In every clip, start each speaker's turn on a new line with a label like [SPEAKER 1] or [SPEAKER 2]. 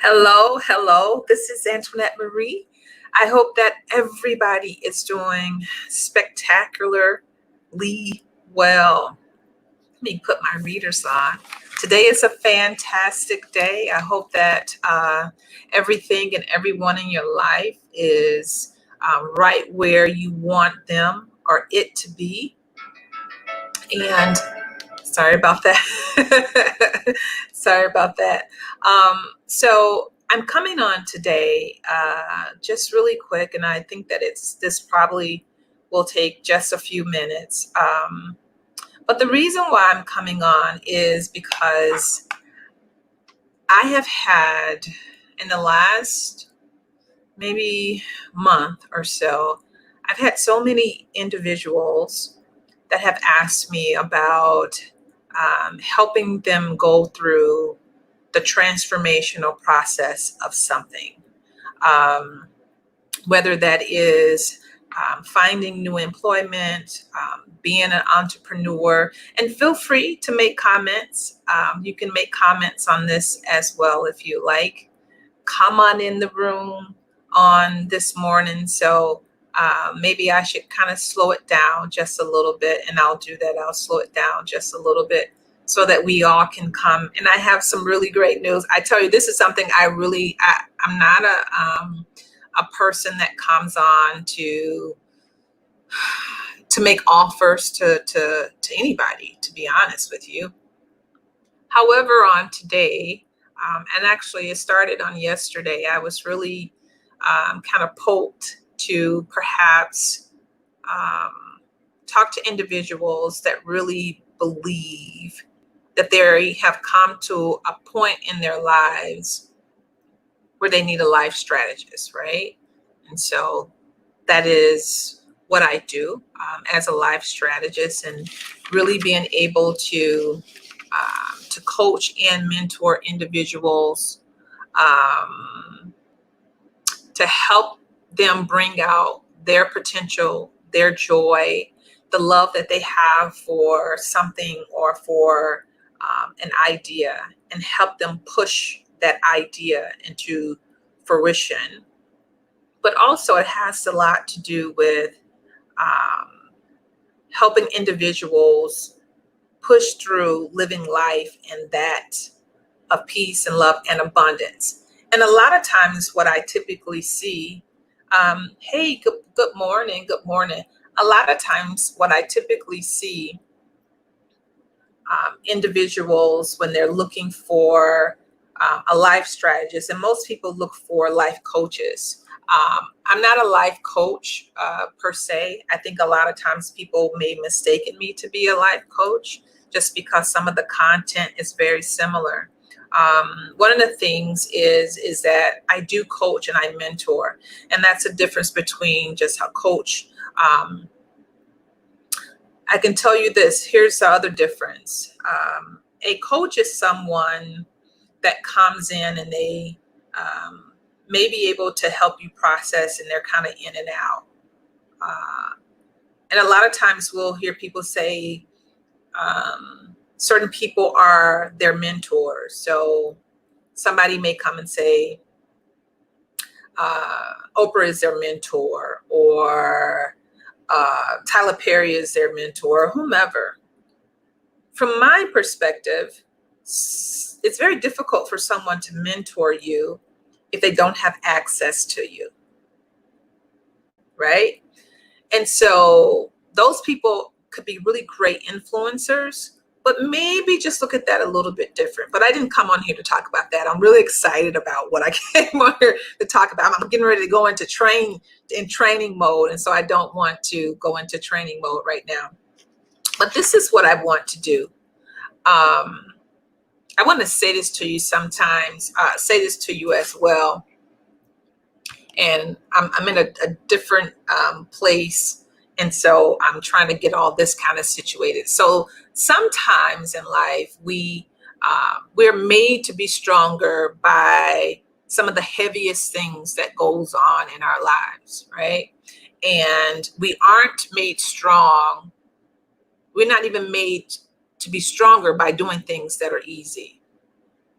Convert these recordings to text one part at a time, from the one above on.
[SPEAKER 1] Hello, hello. This is Anntoinettemarie. I hope that everybody is doing spectacularly well. Let me put my readers on. Today is a fantastic day. I hope that everything and everyone in your life is right where you want them or it to be. And sorry about that. Sorry about that. So I'm coming on today just really quick, and I think that this probably will take just a few minutes. But the reason why I'm coming on is because I have had in the last maybe month or so, I've had so many individuals that have asked me about helping them go through the transformational process of something, um, whether that is finding new employment, being an entrepreneur, and feel free to make comments. You can make comments on this as well if you like. Come on in the room on this morning. So maybe I should kind of slow it down just a little bit, and I'll do that. I'll slow it down just a little bit so that we all can come. And I have some really great news. I tell you, this is something I'm not a person that comes on to make offers to anybody, to be honest with you. However, on today, and actually it started on yesterday, I was really kind of poked to perhaps talk to individuals that really believe that they have come to a point in their lives where they need a life strategist, right? And so that is what I do as a life strategist, and really being able to coach and mentor individuals to help them bring out their potential, their joy, the love that they have for something or for an idea, and help them push that idea into fruition. But also it has a lot to do with helping individuals push through living life in that of peace and love and abundance. And a lot of times what I typically see, hey, good morning, good morning. A lot of times what I typically see individuals when they're looking for a life strategist, and most people look for life coaches. I'm not a life coach per se. I think a lot of times people may mistake me to be a life coach just because some of the content is very similar. One of the things is that I do coach and I mentor, and that's a difference between just a coach. I can tell you this. Here's the other difference. A coach is someone that comes in and they may be able to help you process, and they're kind of in and out. And a lot of times we'll hear people say certain people are their mentors. So somebody may come and say, Oprah is their mentor, or Tyler Perry is their mentor, or whomever. From my perspective, it's very difficult for someone to mentor you if they don't have access to you, right? And so those people could be really great influencers, but maybe just look at that a little bit different. But I didn't come on here to talk about that. I'm really excited about what I came on here to talk about. I'm getting ready to go into training mode, and so I don't want to go into training mode right now. But this is what I want to do. I want to say this to you sometimes, say this to you as well. And I'm in a different place. And so I'm trying to get all this kind of situated. So sometimes in life, we're made to be stronger by some of the heaviest things that goes on in our lives, right? And we aren't made strong. We're not even made to be stronger by doing things that are easy,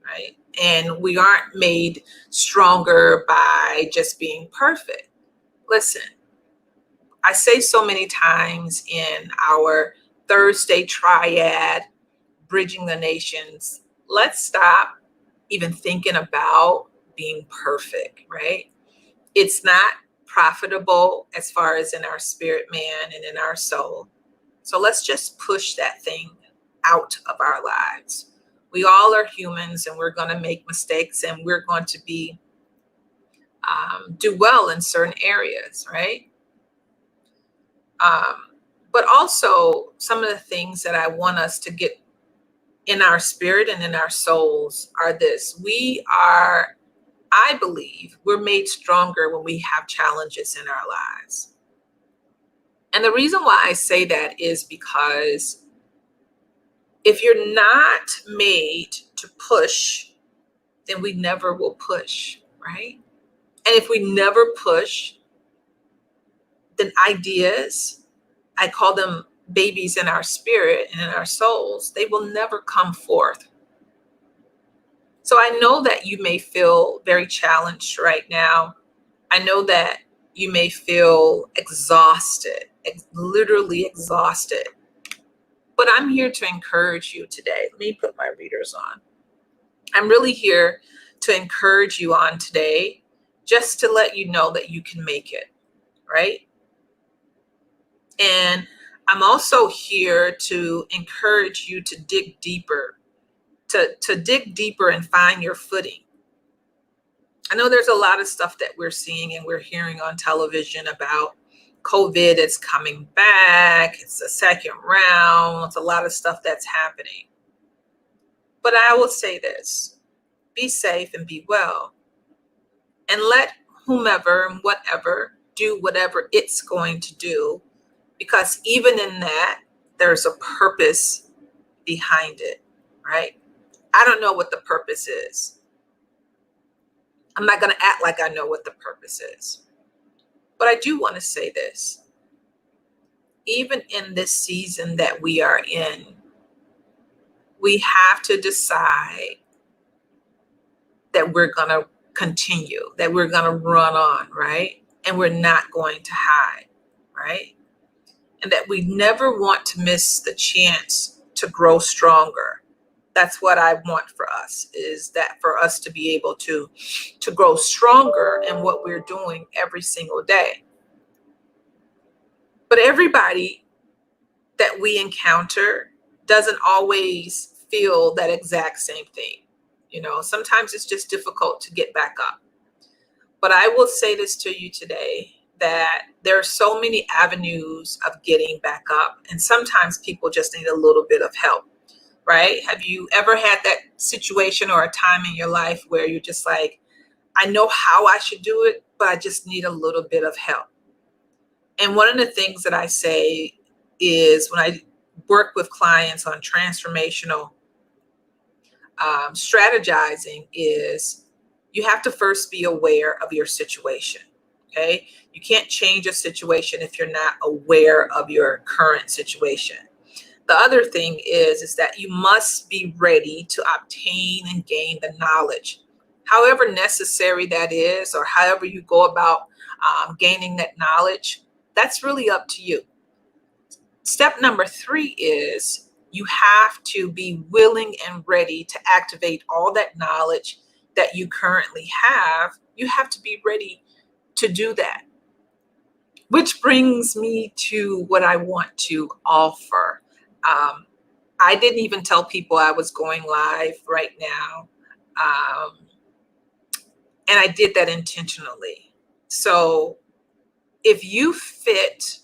[SPEAKER 1] right? And we aren't made stronger by just being perfect. Listen, I say so many times in our Thursday triad, Bridging the Nations, let's stop even thinking about being perfect, right? It's not profitable as far as in our spirit man and in our soul. So let's just push that thing out of our lives. We all are humans and we're going to make mistakes and we're going to be do well in certain areas, right? Um, but also some of the things that I want us to get in our spirit and in our souls are this. I believe we're made stronger when we have challenges in our lives. And the reason why I say that is because if you're not made to push, then we never will push, right? And if we never push, then ideas, I call them babies in our spirit and in our souls, they will never come forth. So I know that you may feel very challenged right now. I know that you may feel exhausted, literally exhausted. But I'm here to encourage you today. Let me put my readers on. I'm really here to encourage you on today, just to let you know that you can make it, right? And I'm also here to encourage you to dig deeper, to dig deeper and find your footing. I know there's a lot of stuff that we're seeing and we're hearing on television about COVID. It's coming back. It's a second round. It's a lot of stuff that's happening. But I will say this, be safe and be well. And let whomever and whatever do whatever it's going to do. Because even in that, there's a purpose behind it, right? I don't know what the purpose is. I'm not going to act like I know what the purpose is. But I do want to say this. Even in this season that we are in, we have to decide that we're going to continue, that we're going to run on, right? And we're not going to hide, right? And that we never want to miss the chance to grow stronger. That's what I want for us, is that for us to be able to grow stronger in what we're doing every single day. But everybody that we encounter doesn't always feel that exact same thing. You know, sometimes it's just difficult to get back up. But I will say this to you today, that there are so many avenues of getting back up. And sometimes people just need a little bit of help, right? Have you ever had that situation or a time in your life where you're just like, I know how I should do it, but I just need a little bit of help? And one of the things that I say is when I work with clients on transformational strategizing is you have to first be aware of your situation. Okay. You can't change a situation if you're not aware of your current situation. The other thing is that you must be ready to obtain and gain the knowledge, however necessary that is, or however you go about gaining that knowledge. That's really up to you. Step number 3 is you have to be willing and ready to activate all that knowledge that you currently have. You have to be ready to do that. Which brings me to what I want to offer. I didn't even tell people I was going live right now. And I did that intentionally. So if you fit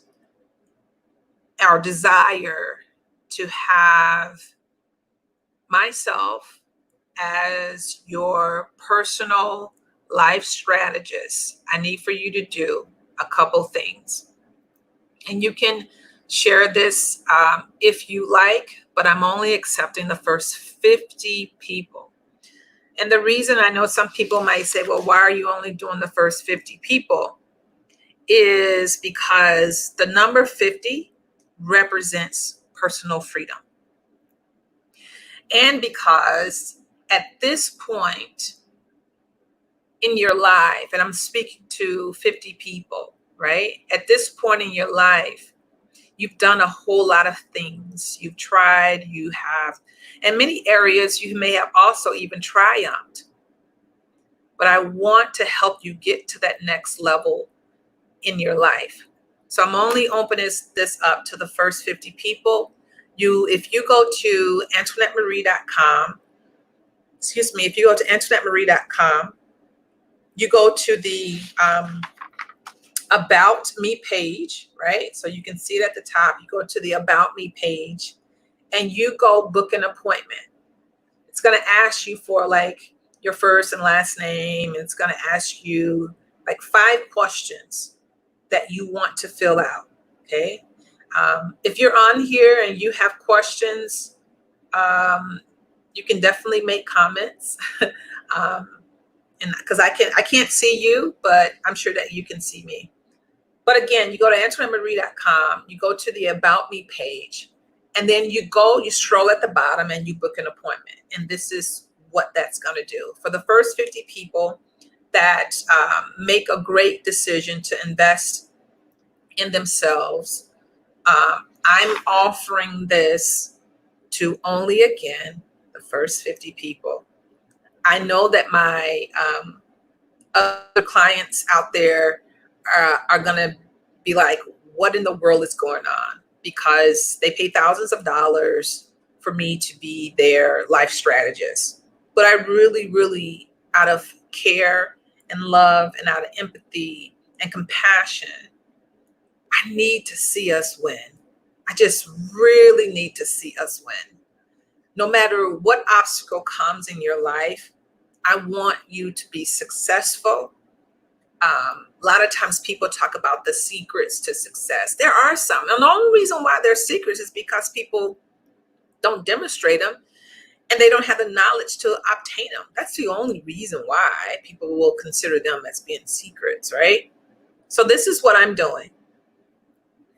[SPEAKER 1] our desire to have myself as your personal life strategist, I need for you to do a couple things. And you can share this if you like, but I'm only accepting the first 50 people. And the reason, I know some people might say, well, why are you only doing the first 50 people? Is because the number 50 represents personal freedom. And because at this point in your life, and I'm speaking to 50 people, right? At this point in your life, you've done a whole lot of things. You've tried, you have, in many areas, you may have also even triumphed. But I want to help you get to that next level in your life. So I'm only opening this up to the first 50 people. If you go to Anntoinettemarie.com, if you go to Anntoinettemarie.com, you go to the About Me page, right? So you can see it at the top. You go to the About Me page and you go book an appointment. It's going to ask you for like your first and last name. It's going to ask you like 5 questions that you want to fill out. Okay. If you're on here and you have questions, you can definitely make comments. And because I can't see you, but I'm sure that you can see me. But again, you go to Anntoinettemarie.com, you go to the About Me page, and then you stroll at the bottom and you book an appointment. And this is what that's going to do. For the first 50 people that make a great decision to invest in themselves, I'm offering this to only, again, the first 50 people. I know that my other clients out there are going to be like, what in the world is going on? Because they pay thousands of dollars for me to be their life strategist. But I really, really, out of care and love and out of empathy and compassion, I need to see us win. I just really need to see us win. No matter what obstacle comes in your life, I want you to be successful. A lot of times people talk about the secrets to success. There are some. And the only reason why they're secrets is because people don't demonstrate them and they don't have the knowledge to obtain them. That's the only reason why people will consider them as being secrets, right? So this is what I'm doing.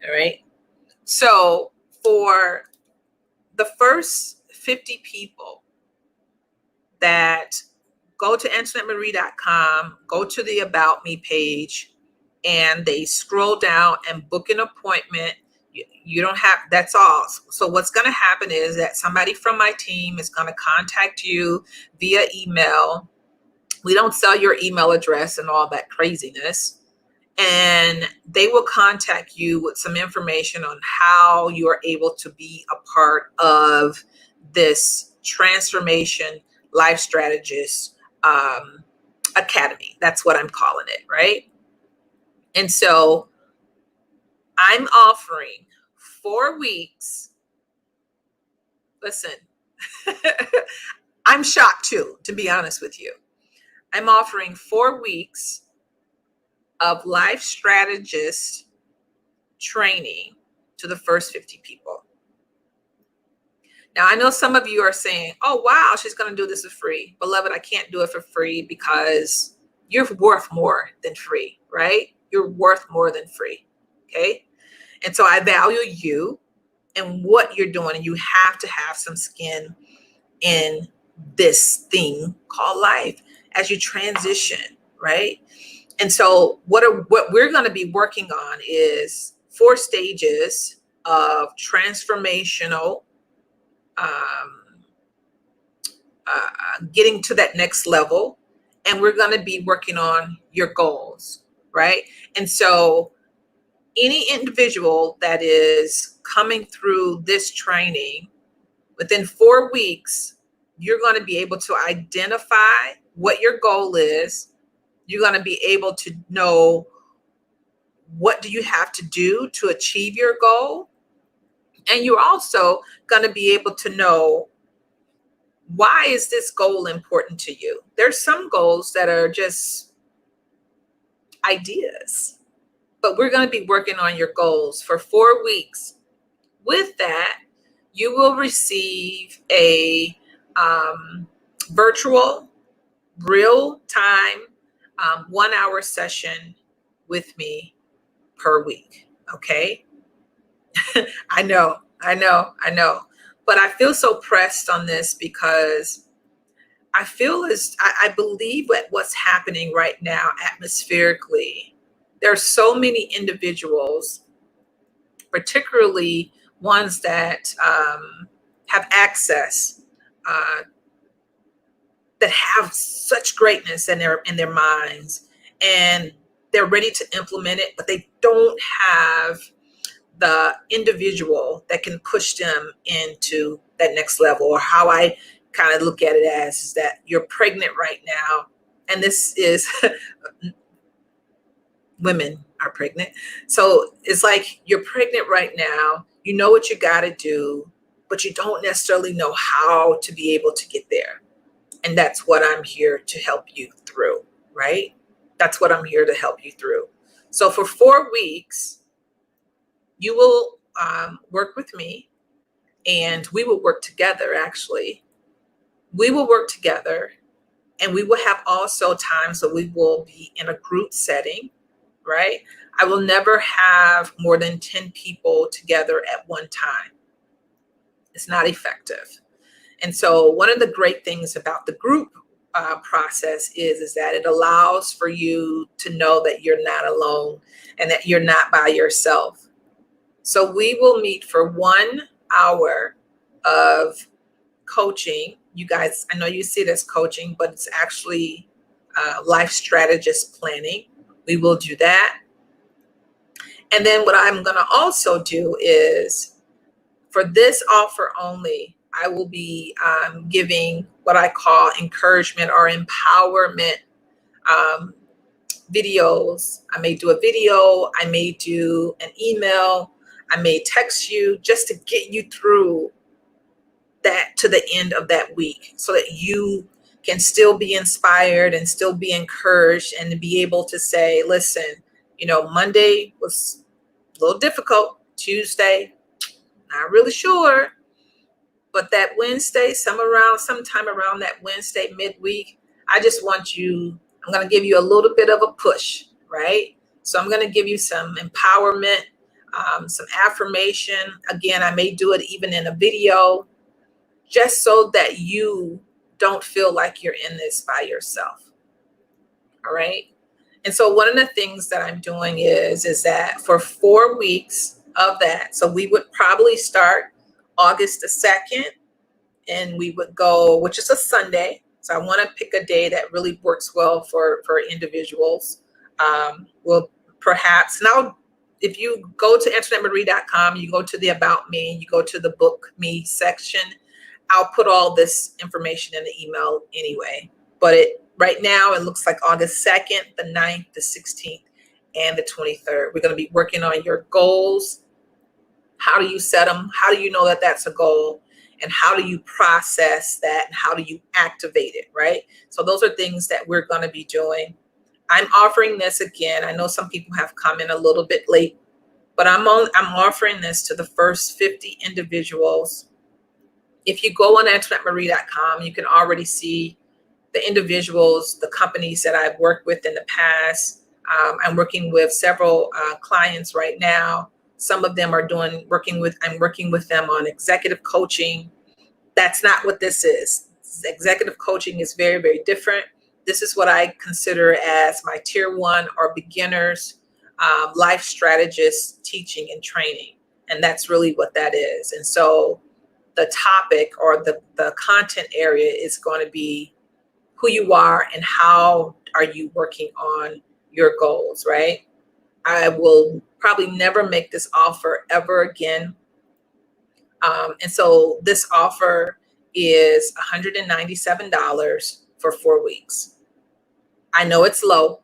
[SPEAKER 1] All right. So for the first 50 people that go to Anntoinettemarie.com, go to the About Me page, and they scroll down and book an appointment. You don't have, that's all. So what's going to happen is that somebody from my team is going to contact you via email. We don't sell your email address and all that craziness. And they will contact you with some information on how you are able to be a part of this transformation life strategist academy. That's what I'm calling it, right? And so I'm offering 4 weeks. Listen, I'm shocked too, to be honest with you. I'm offering 4 weeks of life strategist training to the first 50 people. Now, I know some of you are saying, oh, wow, she's going to do this for free. Beloved, I can't do it for free because you're worth more than free, right? You're worth more than free, okay? And so I value you and what you're doing, and you have to have some skin in this thing called life as you transition, right? And so what we're going to be working on is 4 stages of transformational getting to that next level. And we're going to be working on your goals, right? And so any individual that is coming through this training, within 4 weeks, you're going to be able to identify what your goal is. You're going to be able to know what do you have to do to achieve your goal. And you're also going to be able to know, why is this goal important to you? There's some goals that are just ideas, but we're going to be working on your goals for 4 weeks. With that, you will receive a virtual, real-time 1-hour session with me per week. Okay. I know. But I feel so pressed on this because I feel as I believe that what's happening right now atmospherically, there are so many individuals, particularly ones that have access, uh, that have such greatness in their minds, and they're ready to implement it, but they don't have the individual that can push them into that next level. Or how I kind of look at it as is that you're pregnant right now, and this is women are pregnant. So it's like you're pregnant right now, you know what you got to do, but you don't necessarily know how to be able to get there. And that's what I'm here to help you through, right? That's what I'm here to help you through. So for 4 weeks, you will work with me, and we will work together. Actually, we will work together, and we will have also times that we will be in a group setting, right? I will never have more than 10 people together at one time. It's not effective. And so one of the great things about the group process is that it allows for you to know that you're not alone and that you're not by yourself. So we will meet for 1 hour of coaching. You guys, I know you see it as coaching, but it's actually life strategist planning. We will do that. And then what I'm going to also do is, for this offer only, I will be giving what I call encouragement or empowerment videos. I may do a video, I may do an email, I may text you just to get you through that to the end of that week, so that you can still be inspired and still be encouraged, and to be able to say, listen, Monday was a little difficult, Tuesday, not really sure, but that Wednesday, sometime around that Wednesday midweek, I'm going to give you a little bit of a push, right? So I'm going to give you some empowerment, some affirmation. Again, I may do it even in a video, just so that you don't feel like you're in this by yourself. All right. And so one of the things that I'm doing is that for 4 weeks of that, so we would probably start August the 2nd, and we would go, which is a Sunday. So I want to pick a day that really works well for individuals. Well, perhaps now, if you go to Anntoinettemarie.com, you go to the About Me, you go to the Book Me section, I'll put all this information in the email anyway. But right now, it looks like August 2nd, the 9th, the 16th, and the 23rd. We're going to be working on your goals. How do you set them? How do you know that that's a goal? And how do you process that? And how do you activate it, right? So those are things that we're going to be doing. I'm offering this again. I know some people have come in a little bit late, but I'm offering this to the first 50 individuals. If you go on Anntoinettemarie.com, you can already see the individuals, the companies that I've worked with in the past. I'm working with several clients right now. Some of them I'm working with them on executive coaching. That's not what this is. Executive coaching is very, very different. This is what I consider as my tier 1 or beginners, life strategist teaching and training. And that's really what that is. And so the topic or the content area is going to be who you are and how are you working on your goals, right? I will probably never make this offer ever again. And so this offer is $197 for 4 weeks. I know it's low.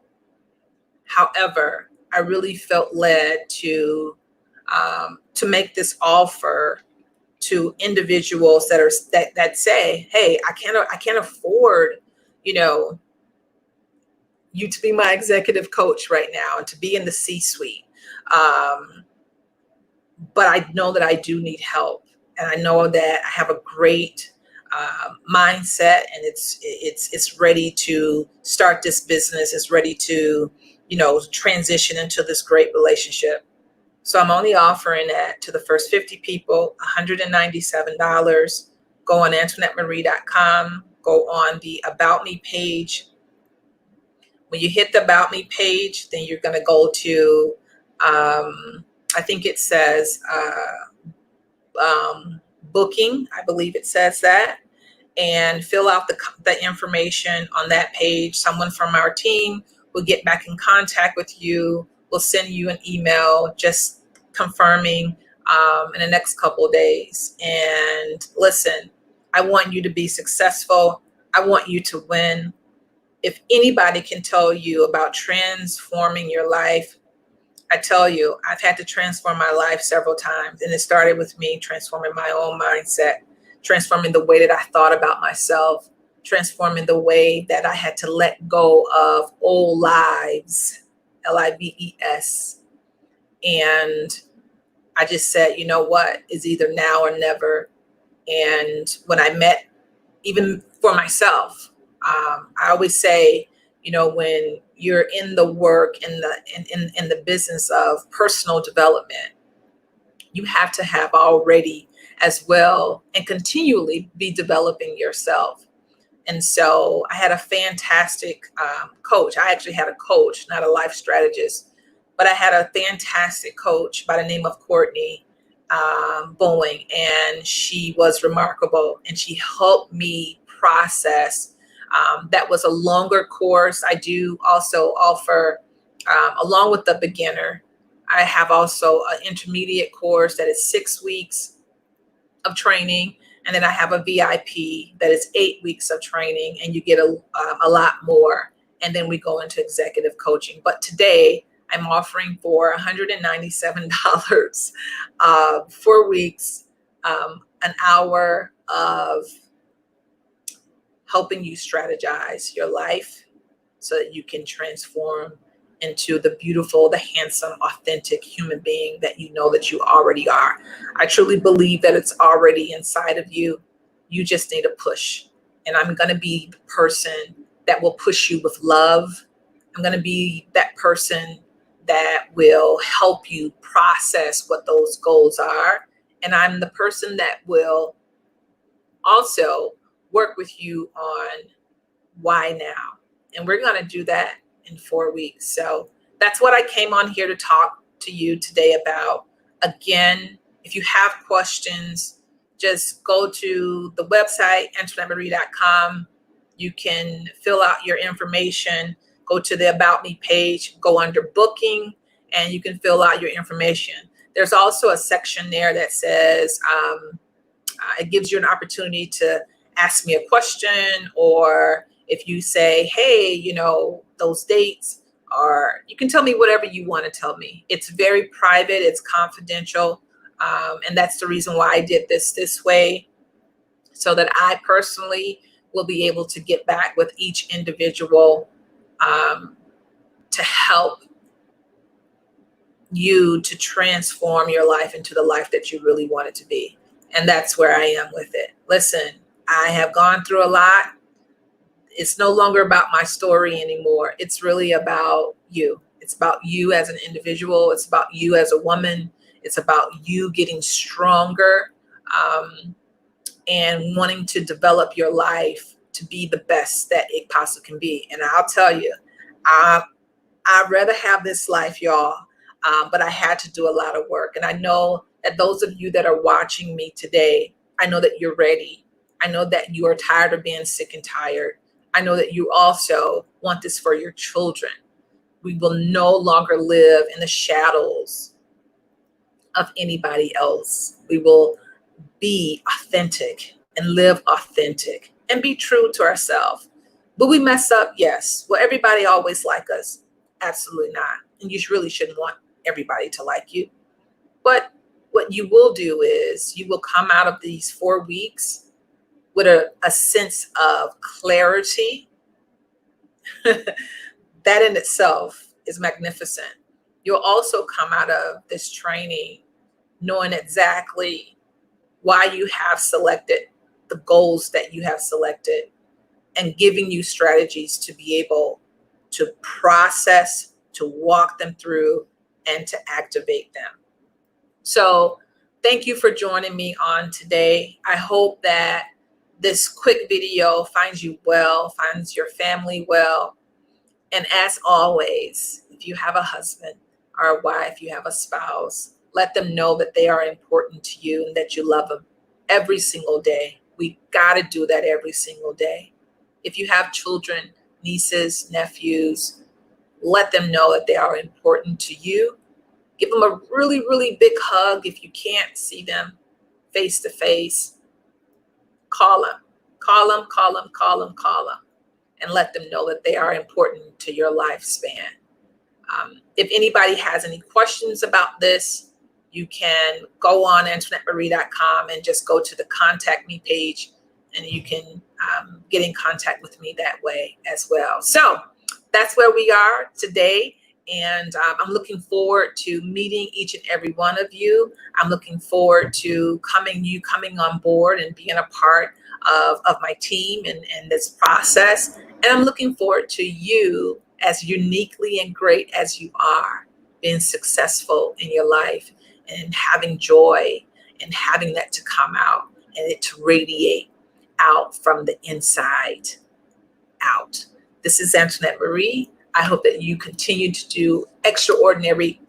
[SPEAKER 1] However, I really felt led to make this offer to individuals that say, hey, I can't afford, you to be my executive coach right now and to be in the C-suite. But I know that I do need help, and I know that I have a great mindset, and it's ready to start this business. It's ready to, transition into this great relationship. So I'm only offering that to the first 50 people, $197. Go on Anntoinettemarie.com, go on the About Me page. When you hit the About Me page, then you're going to go to, I think it says booking. I believe it says that. And fill out the information on that page. Someone from our team will get back in contact with you. We'll send you an email just confirming in the next couple of days. And listen, I want you to be successful. I want you to win. If anybody can tell you about transforming your life, I tell you, I've had to transform my life several times. And it started with me transforming my own mindset, transforming the way that I thought about myself, transforming the way that I had to let go of old lives, lives. And I just said, you know what, it's either now or never. And when I met, even for myself, I always say, you know, when you're in the work in the business of personal development, you have to have already as well and continually be developing yourself. And so I had a fantastic coach. I actually had a coach, not a life strategist, but I had a fantastic coach by the name of Courtney Boeing, and she was remarkable, and she helped me process. That was a longer course. I do also offer, along with the beginner, I have also an intermediate course that is 6 weeks of training. And then I have a VIP that is 8 weeks of training, and you get a lot more. And then we go into executive coaching. But today I'm offering for $197, 4 weeks, an hour of helping you strategize your life so that you can transform into the beautiful, the handsome, authentic human being that you know that you already are. I truly believe that it's already inside of you. You just need a push. And I'm going to be the person that will push you with love. I'm going to be that person that will help you process what those goals are. And I'm the person that will also work with you on why now. And we're going to do that in 4 weeks. So that's what I came on here to talk to you today about. Again, if you have questions, just go to the website, Anntoinettemarie.com. You can fill out your information, go to the About Me page, go under booking, and you can fill out your information. There's also a section there that says, it gives you an opportunity to ask me a question, or if you say, hey, you know, those dates, or you can tell me whatever you want to tell me. It's very private, it's confidential. And that's the reason why I did this way, so that I personally will be able to get back with each individual to help you to transform your life into the life that you really want it to be. And that's where I am with it. Listen, I have gone through a lot. It's no longer about my story anymore. It's really about you. It's about you as an individual. It's about you as a woman. It's about you getting stronger and wanting to develop your life to be the best that it possibly can be. And I'll tell you, I'd rather have this life, y'all, but I had to do a lot of work. And I know that those of you that are watching me today, I know that you're ready. I know that you are tired of being sick and tired. I know that you also want this for your children. We will no longer live in the shadows of anybody else. We will be authentic and live authentic and be true to ourselves. Will we mess up? Yes. Will everybody always like us? Absolutely not. And you really shouldn't want everybody to like you. But what you will do is you will come out of these 4 weeks with a sense of clarity. That in itself is magnificent. You'll also come out of this training knowing exactly why you have selected the goals that you have selected, and giving you strategies to be able to process, to walk them through, and to activate them. So thank you for joining me on today. I hope that this quick video finds you well, finds your family well. And as always, if you have a husband or a wife, you have a spouse, let them know that they are important to you and that you love them every single day. We got to do that every single day. If you have children, nieces, nephews, let them know that they are important to you. Give them a really, really big hug. If you can't see them face to face, call them, and let them know that they are important to your lifespan. If anybody has any questions about this, you can go on Anntoinettemarie.com and just go to the contact me page, and you can get in contact with me that way as well. So that's where we are today. And I'm looking forward to meeting each and every one of you. I'm looking forward to coming on board and being a part of my team and this process. And I'm looking forward to you, as uniquely and great as you are, being successful in your life and having joy and having that to come out and it to radiate out from the inside out. This is Anntoinettemarie. I hope that you continue to do extraordinary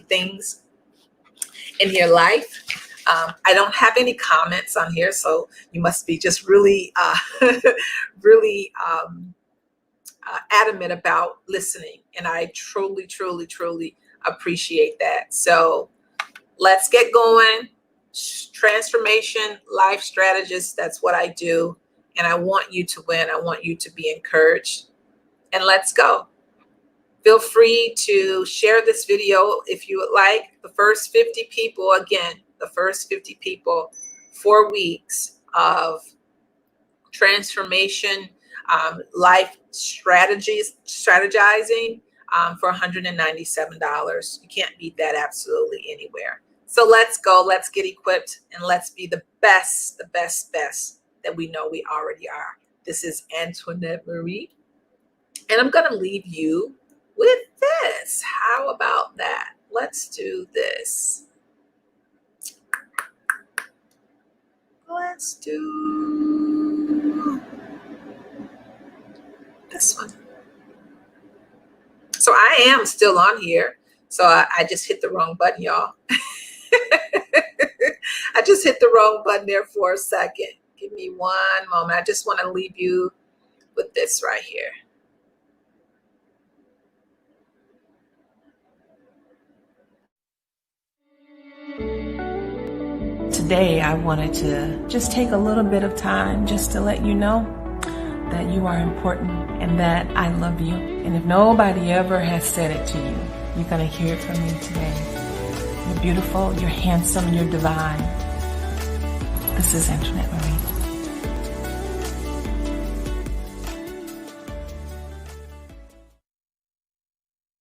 [SPEAKER 1] things in your life. I don't have any comments on here, so you must be just really, really adamant about listening. And I truly, truly, truly appreciate that. So let's get going. Transformation, life strategist, that's what I do. And I want you to win. I want you to be encouraged. And let's go. Feel free to share this video if you would like. The first 50 people, again, the first 50 people, 4 weeks of transformation, life strategizing for $197. You can't beat that absolutely anywhere. So let's go. Let's get equipped and let's be the best that we know we already are. This is Anntoinettemarie. And I'm going to leave you with this. How about that? Let's do this. Let's do this one. So I am still on here. So I just hit the wrong button, y'all. I just hit the wrong button there for a second. Give me one moment. I just want to leave you with this right here. Today, I wanted to just take a little bit of time just to let you know that you are important and that I love you. And if nobody ever has said it to you, you're going to hear it from me today. You're beautiful, you're handsome, you're divine. This is Anntoinettemarie.